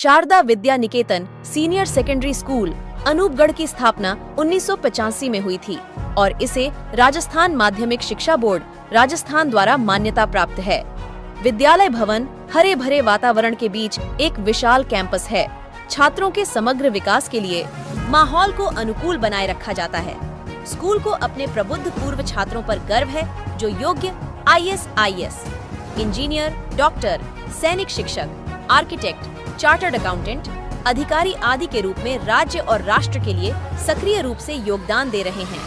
Sharda Vidya Niketan senior secondary school Anupgarh की स्थापना 1985 में हुई थी और इसे राजस्थान माध्यमिक शिक्षा बोर्ड राजस्थान द्वारा मान्यता प्राप्त है। विद्यालय भवन हरे भरे वातावरण के बीच एक विशाल कैंपस है। छात्रों के समग्र विकास के लिए माहौल को अनुकूल बनाए रखा जाता है। स्कूल को अपने प्रबुद्ध पूर्व छात्रों पर गर्व है जो योग्य IAS, IS, इंजीनियर, डॉक्टर, सैनिक शिक्षक, आर्किटेक्ट, चार्टर्ड अकाउंटेंट, अधिकारी आदि के रूप में राज्य और राष्ट्र के लिए सक्रिय रूप से योगदान दे रहे हैं।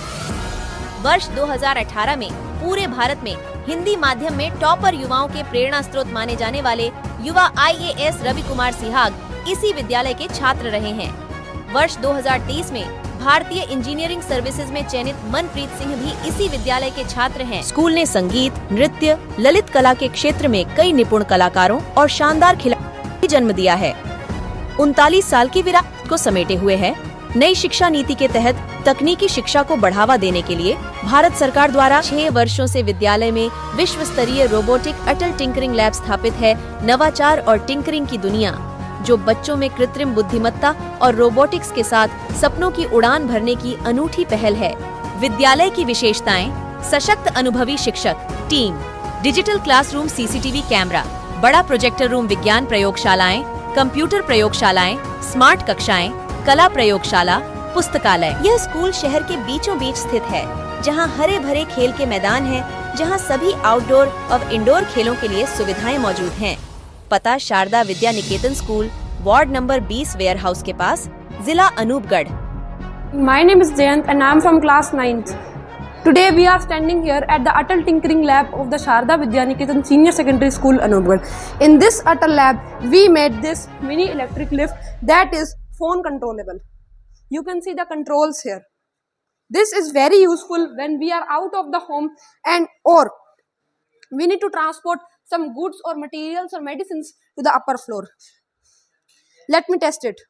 वर्ष 2018 में पूरे भारत में हिंदी माध्यम में टॉपर युवाओं के प्रेरणा स्रोत माने जाने वाले युवा IAS रवि कुमार सिहाग इसी विद्यालय के छात्र रहे हैं। वर्ष 2023 में भारतीय इंजीनियरिंग सर्विसेज में चयनित मनप्रीत सिंह भी इसी विद्यालय के छात्र हैं। स्कूल ने संगीत, नृत्य, ललित कला के क्षेत्र में कई निपुण कलाकारों और शानदार खिलाड़ियों को जन्म दिया है। 39 साल की विरासत को समेटे हुए है। नई शिक्षा नीति के तहत तकनीकी शिक्षा को बढ़ावा देने के लिए भारत सरकार द्वारा 6 वर्षों से विद्यालय में विश्व स्तरीय रोबोटिक अटल टिंकरिंग लैब स्थापित है। नवाचार और टिंकरिंग की दुनिया जो बच्चों में कृत्रिम बुद्धिमत्ता और रोबोटिक्स के साथ सपनों की उड़ान भरने की अनूठी पहल है। विद्यालय की विशेषताएं: सशक्त अनुभवी शिक्षक, team, digital classroom, CCTV camera, बड़ा प्रोजेक्टर रूम, विज्ञान प्रयोगशालाएं, कंप्यूटर प्रयोगशालाएं, स्मार्ट कक्षाएं, कला प्रयोगशाला, पुस्तकालय। यह स्कूल शहर के बीचों बीच स्थित है, जहां हरे भरे खेल के मैदान हैं, जहां सभी आउटडोर और इंडोर खेलों के लिए सुविधाएं मौजूद हैं। पता: Sharda Vidya Niketan school, ward number 20, warehouse के पास, जिला Anupgarh. My name is Jayant and I am from class 9th. Today we are standing here at the Atal Tinkering Lab of the Sharda Vidya Niketan Senior Secondary School, Anupgarh. In this Atal Lab, we made this mini electric lift that is phone controllable. You can see the controls here. This is very useful when we are out of the home or we need to transport some goods or materials or medicines to the upper floor. Let me test it.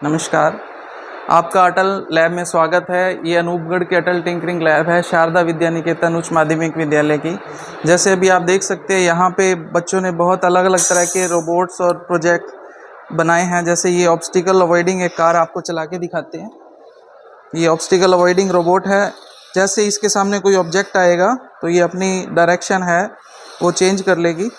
नमस्कार, आपका अटल lab में स्वागत है। ये अनूपगढ़ के अटल tinkering lab है शारदा विद्या निकेतन उच्च माध्यमिक विद्यालय की। जैसे अभी आप देख सकते हैं, यहाँ पे बच्चों ने बहुत अलग अलग तरह के रोबोट्स और प्रोजेक्ट बनाए हैं। जैसे ये ऑब्स्टिकल अवॉइडिंग एक कार आपको चला के दिखाते हैं। ये ऑब्स्टिकल अवॉइडिंग रोबोट है। जैसे इसके सामने कोई ऑब्जेक्ट आएगा तो ये अपनी डायरेक्शन है वो चेंज कर लेगी।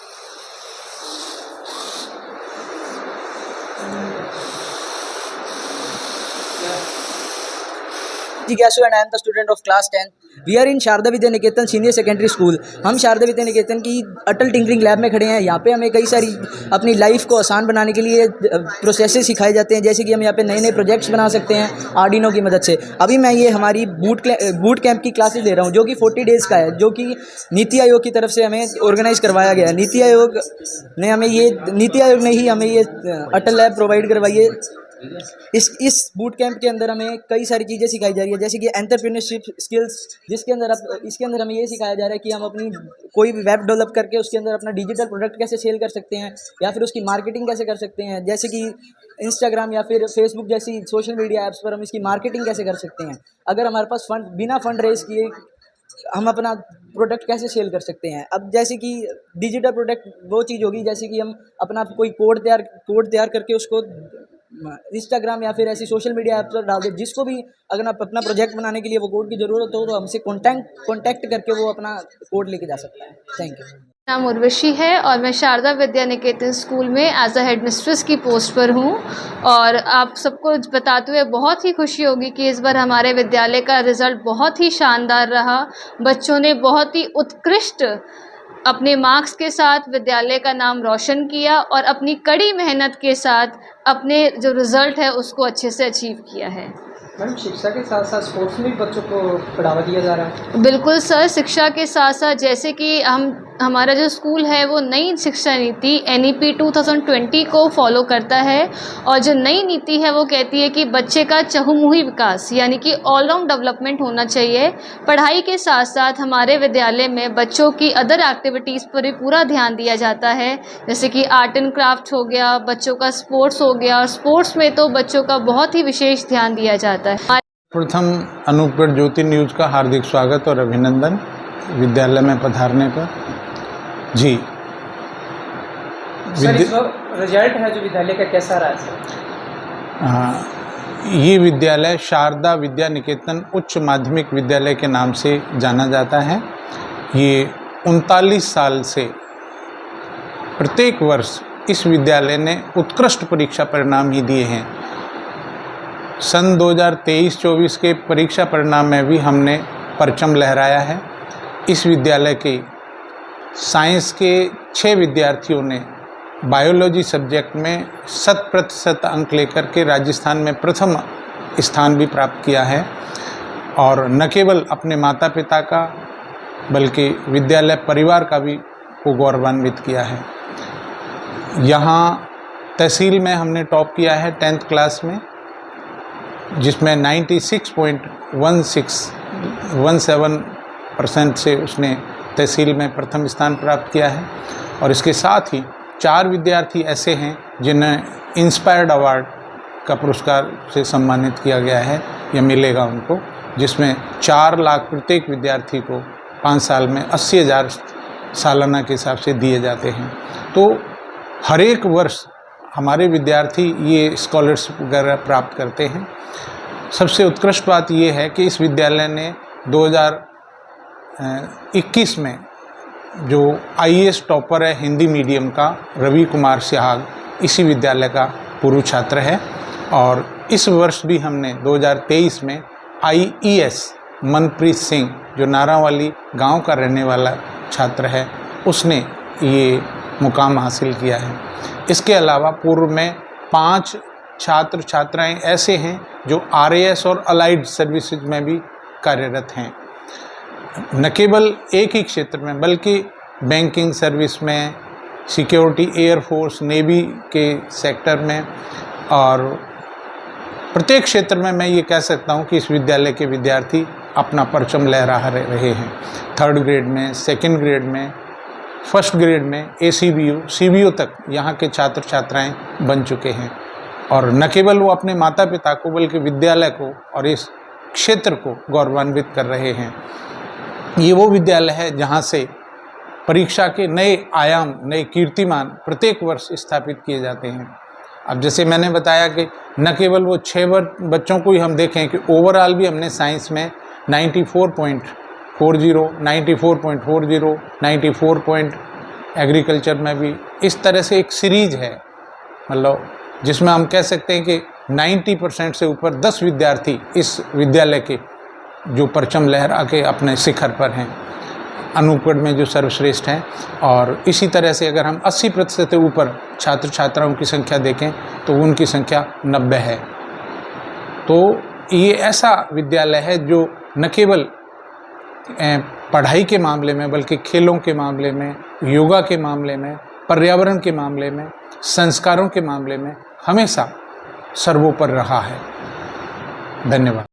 जिज्ञासु and I am the student of class 10. We are in Sharda Vidya Niketan senior secondary school. हम शारदा विद्या निकेतन की अटल टिंकरिंग लैब में खड़े हैं। यहाँ पे हमें कई सारी अपनी लाइफ को आसान बनाने के लिए प्रोसेसेस सिखाए जाते हैं। जैसे कि हम यहाँ पे नए नए प्रोजेक्ट्स बना सकते हैं आर्डिनो की मदद से। अभी मैं ये हमारी बूट कैंप की क्लासेस ले रहा हूँ, जो कि 40 डेज़ का है, जो कि नीति आयोग की तरफ से हमें ऑर्गेनाइज करवाया गया है। नीति आयोग ने ही हमें ये अटल लैब प्रोवाइड करवाई है। इस बूट कैंप के अंदर हमें कई सारी चीज़ें सिखाई जा रही है, जैसे कि एंटरप्रेन्योरशिप स्किल्स, इसके अंदर हमें ये सिखाया जा रहा है कि हम अपनी कोई भी वेब डेवलप करके उसके अंदर अपना डिजिटल प्रोडक्ट कैसे सेल कर सकते हैं या फिर उसकी मार्केटिंग कैसे कर सकते हैं। जैसे कि इंस्टाग्राम या फिर फेसबुक जैसी सोशल मीडिया ऐप्स पर हम इसकी मार्केटिंग कैसे कर सकते हैं। अगर हमारे पास बिना फंड रेज किए हम अपना प्रोडक्ट कैसे सेल कर सकते हैं। अब जैसे कि डिजिटल प्रोडक्ट वो चीज़ होगी जैसे कि हम अपना कोई कोड तैयार करके उसको इंस्टाग्राम या फिर ऐसी सोशल मीडिया ऐप पर डाल दे। जिसको भी अगर आप अपना प्रोजेक्ट बनाने के लिए वो कोड की ज़रूरत हो तो हमसे कॉन्टैक्ट करके वो अपना कोड लेके जा सकता है। Thank you. नाम उर्वशी है और मैं शारदा विद्या निकेतन स्कूल में एज अ हेड मिस्ट्रेस की पोस्ट पर हूँ। और आप सबको बताते हुए बहुत ही खुशी होगी कि इस बार हमारे विद्यालय का रिज़ल्ट बहुत ही शानदार रहा। बच्चों ने बहुत ही उत्कृष्ट अपने मार्क्स के साथ विद्यालय का नाम रोशन किया और अपनी कड़ी मेहनत के साथ अपने जो रिज़ल्ट है उसको अच्छे से अचीव किया है। मैडम, शिक्षा के साथ साथ स्पोर्ट्स में भी बच्चों को बढ़ावा दिया जा रहा है? बिल्कुल सर, शिक्षा के साथ साथ जैसे कि हम हमारा जो स्कूल है वो नई शिक्षा नीति NEP 2020 को फॉलो करता है और जो नई नीति है वो कहती है कि बच्चे का चहुमुखी विकास यानी कि ऑलराउंड डेवलपमेंट होना चाहिए। पढ़ाई के साथ साथ हमारे विद्यालय में बच्चों की अदर एक्टिविटीज़ पर भी पूरा ध्यान दिया जाता है, जैसे कि आर्ट एंड क्राफ्ट हो गया, बच्चों का स्पोर्ट्स हो गया। स्पोर्ट्स में तो बच्चों का बहुत ही विशेष ध्यान दिया जाता है। प्रथम अनूपगढ़ ज्योति न्यूज़ का हार्दिक स्वागत और अभिनंदन विद्यालय में पधारने पर। जी सर, इस वक्त रिजल्ट है जो विद्यालय का कैसा रहा है सर? ये विद्यालय शारदा विद्या निकेतन उच्च माध्यमिक विद्यालय के नाम से जाना जाता है। ये 39 साल से प्रत्येक वर्ष इस विद्यालय ने उत्कृष्ट परीक्षा परिणाम ही दिए हैं। सन 2023-24 के परीक्षा परिणाम में भी हमने परचम लहराया है। इस विद्यालय के साइंस के 6 विद्यार्थियों ने बायोलॉजी सब्जेक्ट में 100% अंक लेकर के राजस्थान में प्रथम स्थान भी प्राप्त किया है और न केवल अपने माता पिता का बल्कि विद्यालय परिवार का भी को गौरवान्वित किया है। यहाँ तहसील में हमने टॉप किया है 10th क्लास में, जिसमें 96.17% से उसने तहसील में प्रथम स्थान प्राप्त किया है। और इसके साथ ही 4 विद्यार्थी ऐसे हैं जिन्हें इंस्पायर्ड अवार्ड का पुरस्कार से सम्मानित किया गया है, यह मिलेगा उनको, जिसमें 4 लाख प्रत्येक विद्यार्थी को 5 साल में 80,000 सालाना के हिसाब से दिए जाते हैं। तो हर एक वर्ष हमारे विद्यार्थी ये स्कॉलरशिप वगैरह प्राप्त करते हैं। सबसे उत्कृष्ट बात ये है कि इस विद्यालय ने 2021 में जो IAS टॉपर है हिंदी मीडियम का रवि कुमार सिहाग, इसी विद्यालय का पूर्व छात्र है। और इस वर्ष भी हमने 2023 में IES मनप्रीत सिंह, जो नारावाली गांव का रहने वाला छात्र है, उसने ये मुकाम हासिल किया है। इसके अलावा पूर्व में 5 छात्र छात्राएं ऐसे हैं जो RAS और अलाइड सर्विसेज में भी कार्यरत हैं, न केवल एक ही क्षेत्र में बल्कि बैंकिंग सर्विस में, सिक्योरिटी, एयरफोर्स, नेवी के सेक्टर में, और प्रत्येक क्षेत्र में मैं ये कह सकता हूँ कि इस विद्यालय के विद्यार्थी अपना परचम लहरा रहे हैं। 3rd ग्रेड में, 2nd ग्रेड में, 1st ग्रेड में, ACBU, CBO तक यहाँ के छात्र छात्राएं बन चुके हैं। और न केवल वो अपने माता पिता को बल्कि विद्यालय को और इस क्षेत्र को गौरवान्वित कर रहे हैं। ये वो विद्यालय है जहाँ से परीक्षा के नए आयाम, नए कीर्तिमान प्रत्येक वर्ष स्थापित किए जाते हैं। अब जैसे मैंने बताया कि न केवल वो 6 बच्चों को ही हम देखें कि ओवरऑल भी हमने साइंस में 94.40, 94.40, 94 एग्रीकल्चर में भी, इस तरह से एक सीरीज है, मतलब जिसमें हम कह सकते हैं कि 90% से ऊपर 10 विद्यार्थी इस विद्यालय के जो परचम लहरा के अपने शिखर पर हैं, अनूपगढ़ में जो सर्वश्रेष्ठ हैं। और इसी तरह से अगर हम 80% से ऊपर छात्र छात्राओं की संख्या देखें तो उनकी संख्या 90 है। तो ये ऐसा विद्यालय है जो न केवल पढ़ाई के मामले में बल्कि खेलों के मामले में, योगा के मामले में, पर्यावरण के मामले में, संस्कारों के मामले में हमेशा सर्वोपरि रहा है। धन्यवाद।